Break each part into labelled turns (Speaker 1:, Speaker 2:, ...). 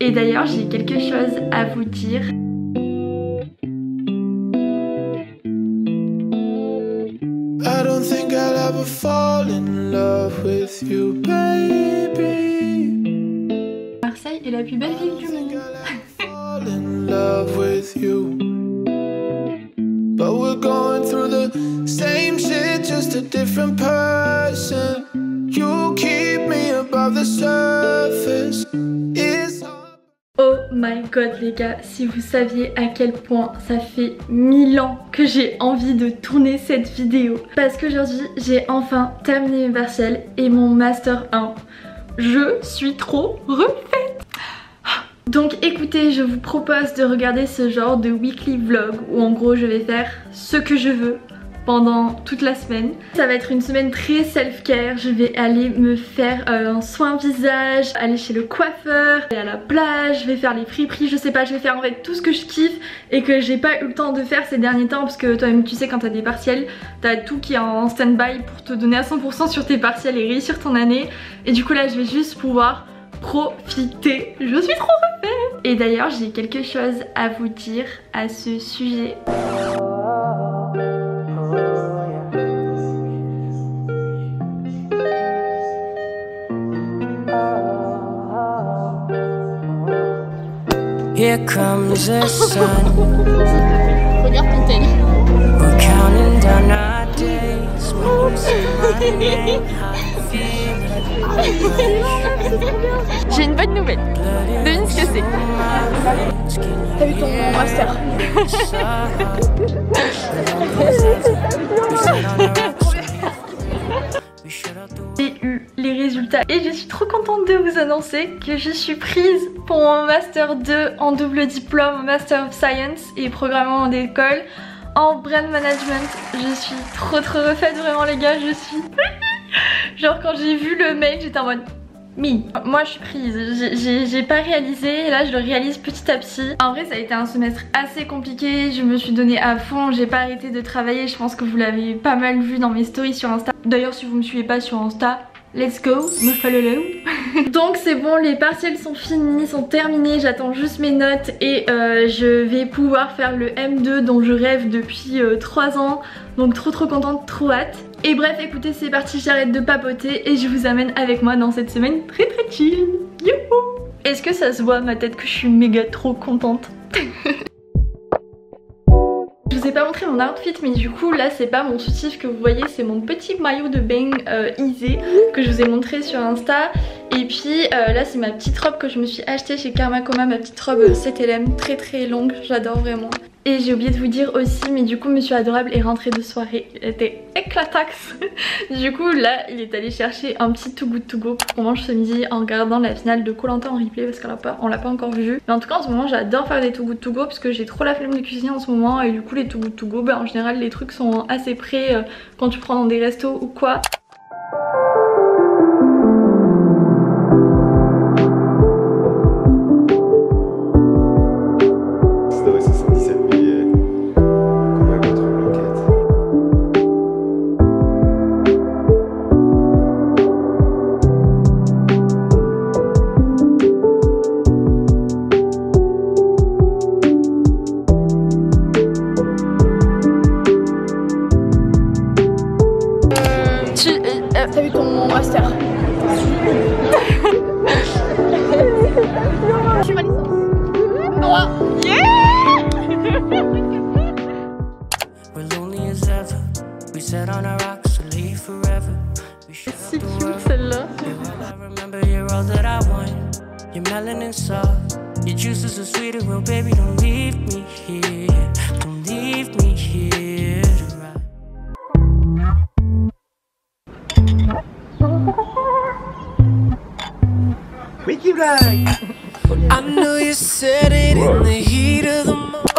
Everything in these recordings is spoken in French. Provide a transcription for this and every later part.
Speaker 1: Et d'ailleurs j'ai quelque chose à vous dire.
Speaker 2: I don't think I'll ever fall in love with you, baby.
Speaker 1: Marseille est la plus belle ville du monde.
Speaker 2: Fall in love with you. But we're going through the same shit, just a different person. You keep me above the surface. It's
Speaker 1: Oh my god les gars, si vous saviez à quel point ça fait 1000 ans que j'ai envie de tourner cette vidéo. Parce qu'aujourd'hui j'ai enfin terminé mes partiels et mon master 1. Je suis trop refaite. Donc écoutez, je vous propose de regarder ce genre de weekly vlog où en gros je vais faire ce que je veux pendant toute la semaine. Ça va être une semaine très self-care. Je vais aller me faire un soin visage, aller chez le coiffeur, aller à la plage, je vais faire les friperies, je sais pas, je vais faire en fait tout ce que je kiffe et que j'ai pas eu le temps de faire ces derniers temps parce que toi-même tu sais quand t'as des partiels, t'as tout qui est en stand-by pour te donner à 100% sur tes partiels et réussir ton année. Et du coup là je vais juste pouvoir profiter. Je suis trop refaite. Et d'ailleurs j'ai quelque chose à vous dire à ce sujet.
Speaker 3: Here comes the sun.
Speaker 1: Regarde ton tel.
Speaker 3: We're counting down our days.
Speaker 1: J'ai une bonne nouvelle. Devine ce que c'est. T'as eu ton master. J'ai eu les résultats et je suis trop contente de vous annoncer que je suis prise pour mon master 2 en double diplôme Master of Science et programmement d'école en brand management. Je suis trop refaite vraiment les gars, je suis... Genre quand j'ai vu le mail j'étais en mode... Moi je suis prise, j'ai pas réalisé et là je le réalise petit à petit. En vrai ça a été un semestre assez compliqué, je me suis donnée à fond, j'ai pas arrêté de travailler, je pense que vous l'avez pas mal vu dans mes stories sur Insta. D'ailleurs si vous me suivez pas sur Insta, let's go, me follow. Donc c'est bon, les partiels sont finis, sont terminés, j'attends juste mes notes et je vais pouvoir faire le M2 dont je rêve depuis 3 ans. Donc trop contente, trop hâte. Et bref écoutez c'est parti, j'arrête de papoter et je vous amène avec moi dans cette semaine très chill. Youhou! Est-ce que ça se voit ma tête que je suis méga trop contente? Je vous ai pas montré mon outfit mais du coup là c'est pas mon soutif que vous voyez, c'est mon petit maillot de bain Easy que je vous ai montré sur Insta. Et puis là c'est ma petite robe que je me suis achetée chez Karma Coma, ma petite robe CTLM très longue, j'adore vraiment. Et j'ai oublié de vous dire aussi, mais du coup Monsieur Adorable est rentré de soirée, il était éclatax. Du coup là il est allé chercher un petit Too Good To Go pour qu'on mange ce midi en regardant la finale de Koh Lanta en replay parce qu'on l'a pas encore vu. Mais en tout cas en ce moment j'adore faire des Too Good To Go parce que j'ai trop la flemme de cuisiner en ce moment. Et du coup les Too Good To Go, en général les trucs sont assez prêts quand tu prends dans des restos ou quoi. T'as vu ton master? Je suis valise. Droit. Yeah. C'est cute celle-là.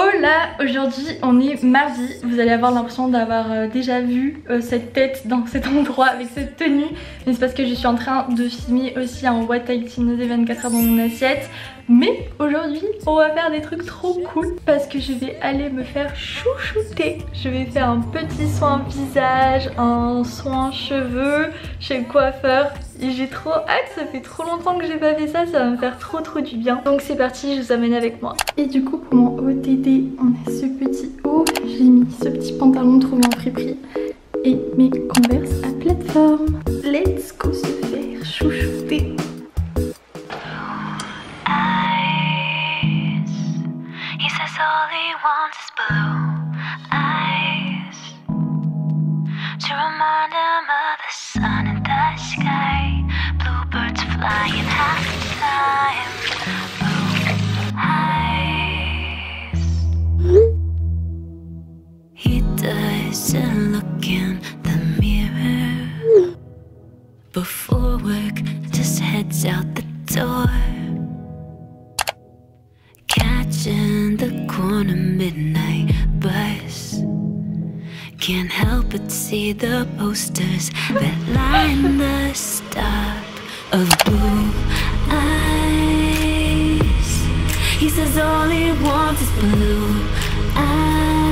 Speaker 1: Oh là, aujourd'hui on est mardi, vous allez avoir l'impression d'avoir déjà vu cette tête dans cet endroit avec cette tenue. Mais c'est parce que je suis en train de filmer aussi un What Type Teen des 24 heures dans mon assiette. Mais aujourd'hui on va faire des trucs trop cool parce que je vais aller me faire chouchouter. Je vais faire un petit soin visage, un soin cheveux chez le coiffeur Et j'ai trop hâte, ça fait trop longtemps que j'ai pas fait ça, ça va me faire trop du bien. Donc c'est parti, je vous amène avec moi. Et du coup pour mon OTD, on a ce petit haut, j'ai mis ce petit pantalon trouvé en friperie et mes Converse à plateforme. Let's go se faire chouchouter.
Speaker 4: He says all he wants is blue eyes to remind him of the sun in the sky. Bluebirds flying half the time. Blue eyes. He doesn't look in the mirror before work, just heads out the door. Catching the corner midnight bus, can't help but see the posters that line the stop of blue eyes. He says all he wants is blue eyes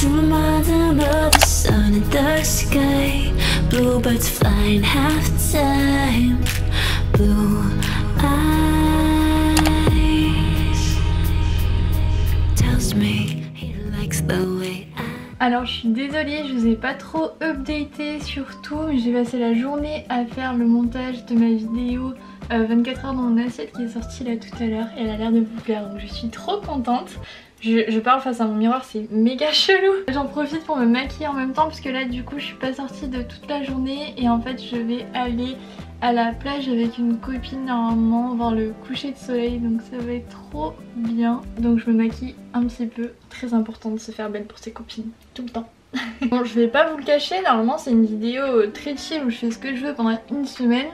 Speaker 4: to remind him of the sun in the sky. Bluebirds flying half time. Blue eyes.
Speaker 1: Alors je suis désolée, je vous ai pas trop updaté sur tout, mais j'ai passé la journée à faire le montage de ma vidéo 24 heures dans mon assiette qui est sortie là tout à l'heure et elle a l'air de vous plaire, donc je suis trop contente. Je parle face à mon miroir, c'est méga chelou. J'en profite pour me maquiller en même temps parce que là du coup je suis pas sortie de toute la journée et en fait je vais aller à la plage avec une copine normalement voir le coucher de soleil, donc ça va être trop bien. Donc je me maquille un petit peu, très important de se faire belle pour ses copines tout le temps. Bon, je vais pas vous le cacher, normalement c'est une vidéo très chill où je fais ce que je veux pendant une semaine.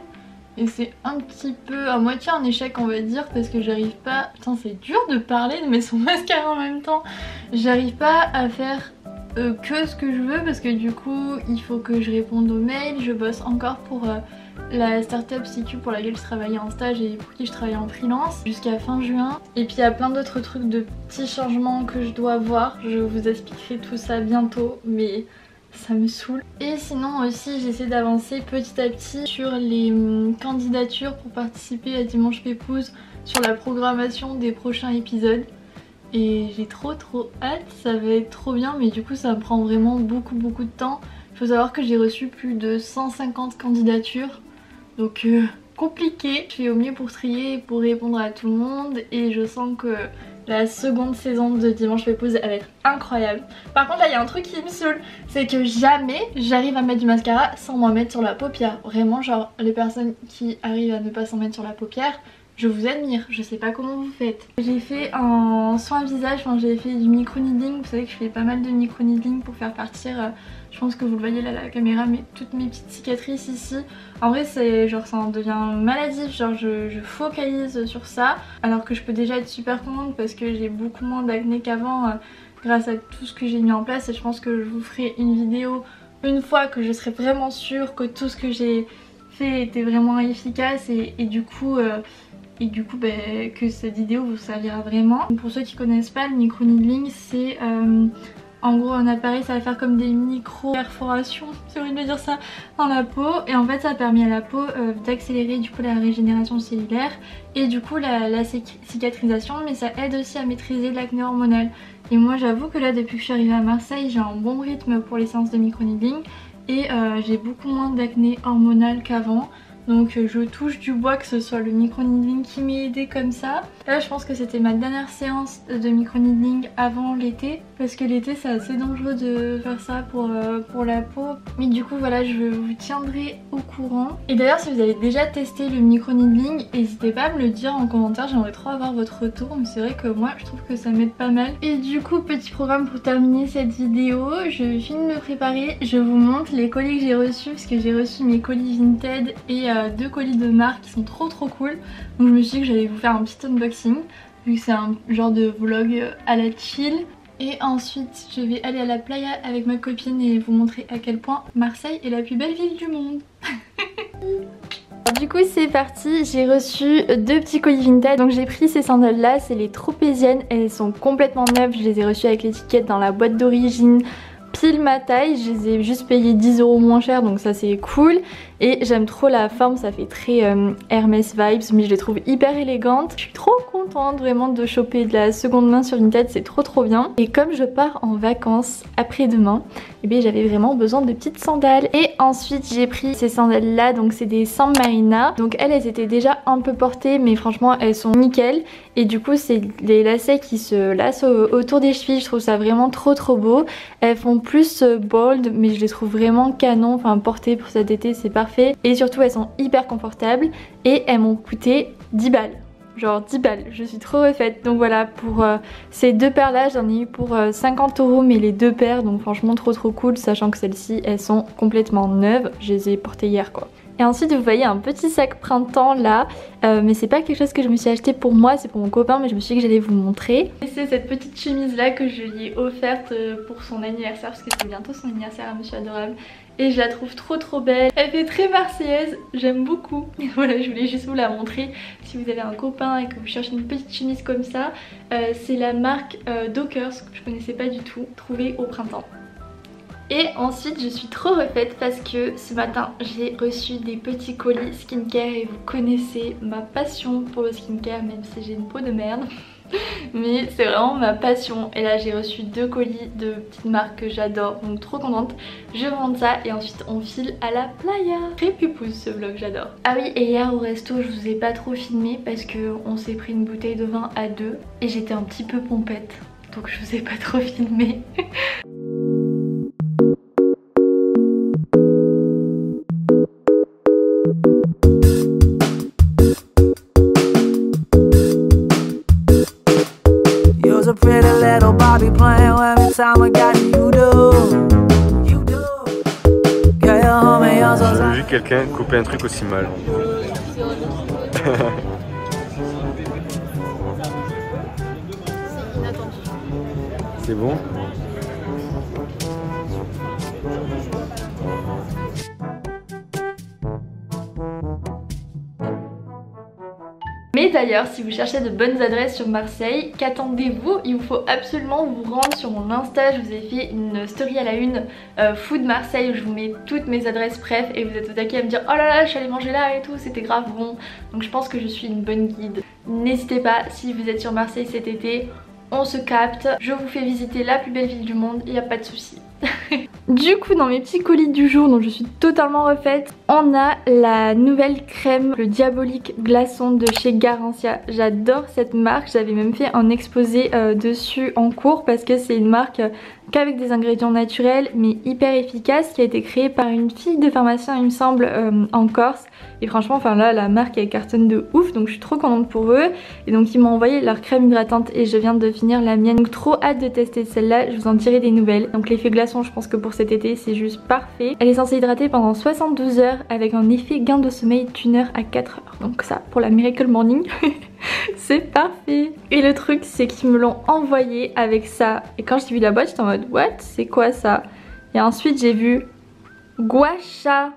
Speaker 1: Et c'est un petit peu à moitié un échec on va dire parce que j'arrive pas... Putain c'est dur de parler de mettre son mascara en même temps. J'arrive pas à faire que ce que je veux parce que du coup il faut que je réponde aux mails. Je bosse encore pour la startup CQ pour laquelle je travaillais en stage et pour qui je travaillais en freelance jusqu'à fin juin. Et puis il y a plein d'autres trucs de petits changements que je dois voir. Je vous expliquerai tout ça bientôt mais... ça me saoule. Et sinon aussi j'essaie d'avancer petit à petit sur les candidatures pour participer à Dimanche Pépouze, sur la programmation des prochains épisodes. Et j'ai trop hâte, ça va être trop bien mais du coup ça me prend vraiment beaucoup de temps. Il faut savoir que j'ai reçu plus de 150 candidatures, donc compliqué. Je fais au mieux pour trier et pour répondre à tout le monde et je sens que la seconde saison de Dimanche Pépouze elle va être incroyable. Par contre là il y a un truc qui me saoule, c'est que jamais j'arrive à mettre du mascara sans m'en mettre sur la paupière. Vraiment genre les personnes qui arrivent à ne pas s'en mettre sur la paupière, je vous admire, je sais pas comment vous faites. J'ai fait un soin visage, enfin j'ai fait du micro-needling, vous savez que je fais pas mal de micro-needling pour faire partir, je pense que vous le voyez là à la caméra, mais toutes mes petites cicatrices ici. En vrai c'est genre ça en devient maladif, genre je focalise sur ça, alors que je peux déjà être super contente parce que j'ai beaucoup moins d'acné qu'avant grâce à tout ce que j'ai mis en place. Et je pense que je vous ferai une vidéo une fois que je serai vraiment sûre que tout ce que j'ai fait était vraiment efficace et du coup que cette vidéo vous servira vraiment. Pour ceux qui connaissent pas, le micro-needling c'est en gros un appareil, ça va faire comme des micro-perforations, c'est horrible de dire ça, dans la peau. Et en fait ça permet à la peau d'accélérer du coup la régénération cellulaire et du coup la cicatrisation, mais ça aide aussi à maîtriser l'acné hormonal. Et moi j'avoue que là depuis que je suis arrivée à Marseille j'ai un bon rythme pour les séances de micro-needling et j'ai beaucoup moins d'acné hormonal qu'avant. Donc je touche du bois que ce soit le micro-needling qui m'ait aidé comme ça. Là je pense que c'était ma dernière séance de micro-needling avant l'été, parce que l'été c'est assez dangereux de faire ça pour la peau. Mais du coup voilà, je vous tiendrai au courant. Et d'ailleurs si vous avez déjà testé le micro-needling, n'hésitez pas à me le dire en commentaire, j'aimerais trop avoir votre retour. Mais c'est vrai que moi je trouve que ça m'aide pas mal. Et du coup petit programme pour terminer cette vidéo, je finis de me préparer, je vous montre les colis que j'ai reçus, parce que j'ai reçu mes colis Vinted et 2 colis de marque qui sont trop cool. Donc je me suis dit que j'allais vous faire un petit unboxing vu que c'est un genre de vlog à la chill. Et ensuite je vais aller à la playa avec ma copine et vous montrer à quel point Marseille est la plus belle ville du monde. Du coup c'est parti, j'ai reçu 2 petits colis Vinted. Donc j'ai pris ces sandales là, c'est les Tropéziennes, elles sont complètement neuves, je les ai reçues avec l'étiquette dans la boîte d'origine, pile ma taille, je les ai juste payées 10 € moins cher, donc ça c'est cool. et j'aime trop la forme, ça fait très Hermès vibes, mais je les trouve hyper élégantes. Je suis trop contente vraiment de choper de la seconde main sur Vinted, c'est trop bien. Et comme je pars en vacances après-demain, et bien j'avais vraiment besoin de petites sandales. Et ensuite j'ai pris ces sandales là, donc c'est des San Marina. Donc elles étaient déjà un peu portées, mais franchement elles sont nickel. Et du coup c'est les lacets qui se lacent autour des chevilles, je trouve ça vraiment trop beau. Elles font plus bold, mais je les trouve vraiment canon, enfin portées pour cet été c'est parfait. Et surtout elles sont hyper confortables et elles m'ont coûté 10 balles. Genre 10 balles, je suis trop refaite. Donc voilà, pour ces deux paires là j'en ai eu pour 50 € mais les deux paires, donc franchement trop cool, sachant que celles-ci elles sont complètement neuves, je les ai portées hier quoi. Et ensuite vous voyez un petit sac printemps là, mais c'est pas quelque chose que je me suis acheté pour moi, c'est pour mon copain, mais je me suis dit que j'allais vous montrer. Et c'est cette petite chemise là que je lui ai offerte pour son anniversaire, parce que c'est bientôt son anniversaire à Monsieur Adorable. Et je la trouve trop belle, elle fait très marseillaise, j'aime beaucoup. Et voilà, je voulais juste vous la montrer si vous avez un copain et que vous cherchez une petite chemise comme ça. C'est la marque Dockers, que je connaissais pas du tout, trouvée au printemps. Et ensuite je suis trop refaite parce que ce matin j'ai reçu des petits colis skincare et vous connaissez ma passion pour le skincare, même si j'ai une peau de merde. Mais c'est vraiment ma passion. Et là j'ai reçu 2 colis de petites marques que j'adore, donc trop contente. Je vends ça et ensuite on file à la playa. Très pupouze ce vlog, j'adore. Ah oui, et hier au resto je vous ai pas trop filmé parce qu'on s'est pris une bouteille de vin à 2 et j'étais un petit peu pompette, donc je vous ai pas trop filmé.
Speaker 3: A pretty little Barbie playing every time I got you do. Girl, you're home and you're so
Speaker 5: J'ai vu quelqu'un couper un truc aussi mal. C'est bon?
Speaker 1: Mais d'ailleurs, si vous cherchez de bonnes adresses sur Marseille, qu'attendez-vous? Il vous faut absolument vous rendre sur mon Insta. Je vous ai fait une story à la une Food Marseille où je vous mets toutes mes adresses préf et vous êtes au taquet à me dire oh là là je suis allée manger là et tout, c'était grave bon. Donc je pense que je suis une bonne guide. N'hésitez pas, si vous êtes sur Marseille cet été, on se capte. Je vous fais visiter la plus belle ville du monde, il n'y a pas de souci. Du coup dans mes petits colis du jour dont je suis totalement refaite, on a la nouvelle crème, le diabolique glaçon de chez Garancia. J'adore cette marque, j'avais même fait un exposé dessus en cours parce que c'est une marque qu'avec des ingrédients naturels mais hyper efficace, qui a été créée par une fille de pharmacien il me semble en Corse. Et franchement enfin là la marque elle cartonne de ouf, donc je suis trop contente pour eux. Et donc ils m'ont envoyé leur crème hydratante et je viens de finir la mienne, donc trop hâte de tester celle-là, je vous en dirai des nouvelles. Donc l'effet glaçon je pense que pour cet été c'est juste parfait. Elle est censée hydrater pendant 72 heures avec un effet gain de sommeil d'1 heure à 4 heures. Donc ça pour la Miracle Morning c'est parfait. Et le truc c'est qu'ils me l'ont envoyé avec ça. Et quand j'ai vu la boîte j'étais en mode what, c'est quoi ça? Et ensuite j'ai vu Gua Sha.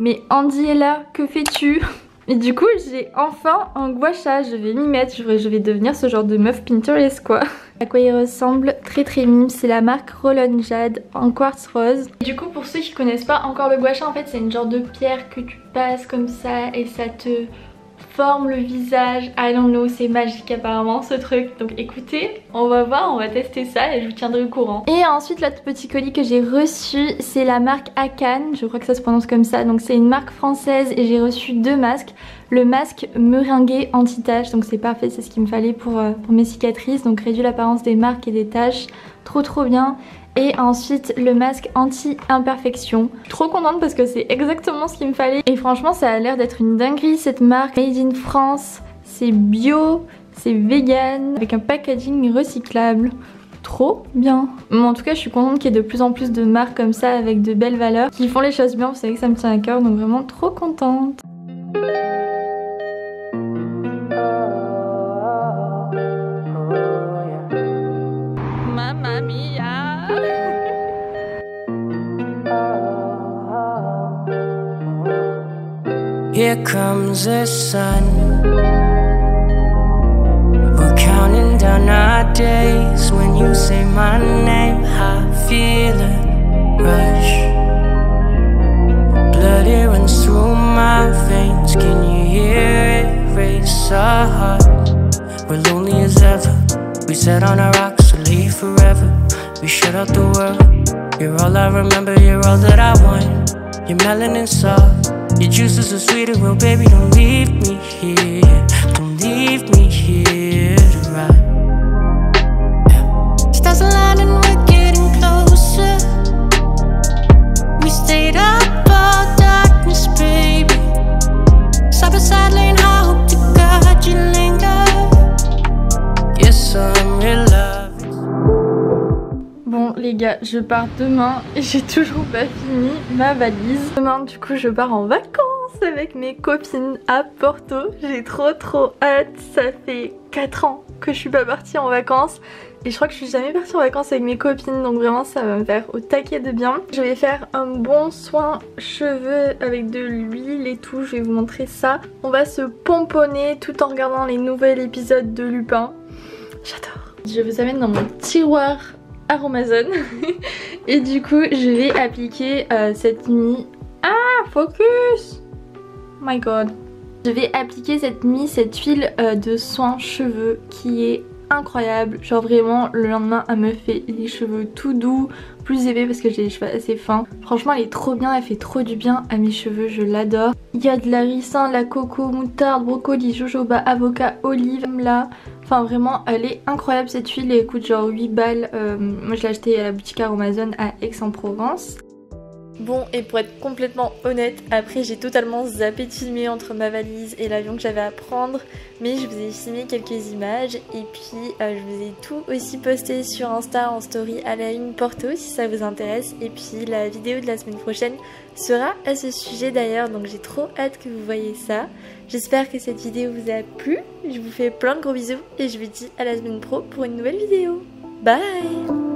Speaker 1: Mais Andy est là, que fais-tu? Et du coup j'ai enfin un Gua Sha, je vais m'y mettre, je vais devenir ce genre de meuf Pinterest quoi. À quoi il ressemble, très mime, c'est la marque Roll-On Jade en quartz rose. Et du coup pour ceux qui connaissent pas encore le Gua Sha, en fait c'est une genre de pierre que tu passes comme ça et ça te forme le visage. I don't know, c'est magique apparemment ce truc. Donc écoutez, on va voir, on va tester ça et je vous tiendrai au courant. Et ensuite l'autre petit colis que j'ai reçu, c'est la marque Akan, je crois que ça se prononce comme ça. Donc c'est une marque française et j'ai reçu 2 masques. Le masque meringué anti-taches, donc c'est parfait, c'est ce qu'il me fallait pour mes cicatrices. Donc réduit l'apparence des marques et des taches, trop bien. Et ensuite le masque anti-imperfection. Trop contente parce que c'est exactement ce qu'il me fallait. Et franchement ça a l'air d'être une dinguerie cette marque. Made in France, c'est bio, c'est vegan, avec un packaging recyclable. Trop bien. Mais en tout cas je suis contente qu'il y ait de plus en plus de marques comme ça avec de belles valeurs qui font les choses bien, vous savez que ça me tient à cœur, donc vraiment trop contente. Mamma mia.
Speaker 3: Here comes the sun. We're counting down our days. When you say my name, I feel it rush. Blood here and we're lonely as ever. We sat on our rocks to leave forever. We shut out the world. You're all I remember, you're all that I want. Your melanin soft, your juices are sweeter. Well, baby, don't leave me here. Don't leave me here to ride. Stars aligning, we're getting closer. We stayed up all darkness, baby. Side by side, laying high, hope to God you linger. Yes, I'm real love.
Speaker 1: Bon les gars, je pars demain et j'ai toujours pas fini ma valise. Demain du coup je pars en vacances avec mes copines à Porto. J'ai trop hâte, ça fait 4 ans que je suis pas partie en vacances. Et je crois que je suis jamais partie en vacances avec mes copines, donc vraiment ça va me faire au taquet de bien. Je vais faire un bon soin cheveux avec de l'huile et tout, je vais vous montrer ça. On va se pomponner tout en regardant les nouveaux épisodes de Lupin. J'adore. Je vous amène dans mon tiroir Aromazone et du coup je vais appliquer cette nuit. Ah, focus! Oh my god. Je vais appliquer cette nuit cette huile de soin cheveux qui est incroyable. Genre vraiment le lendemain elle me fait les cheveux tout doux, plus épais parce que j'ai les cheveux assez fins. Franchement elle est trop bien, elle fait trop du bien à mes cheveux, je l'adore. Il y a de la ricin, de la coco, moutarde, brocoli, jojoba, avocat, olive là. Enfin vraiment elle est incroyable cette huile, elle coûte genre 8 balles. Moi je l'ai achetée à la boutique Aromazone à Aix-en-Provence. Bon, et pour être complètement honnête, après j'ai totalement zappé de filmer entre ma valise et l'avion que j'avais à prendre, mais je vous ai filmé quelques images et puis je vous ai tout aussi posté sur Insta en story à la une Porto si ça vous intéresse, et puis la vidéo de la semaine prochaine sera à ce sujet d'ailleurs, donc j'ai trop hâte que vous voyez ça. J'espère que cette vidéo vous a plu, je vous fais plein de gros bisous et je vous dis à la semaine pro pour une nouvelle vidéo. Bye!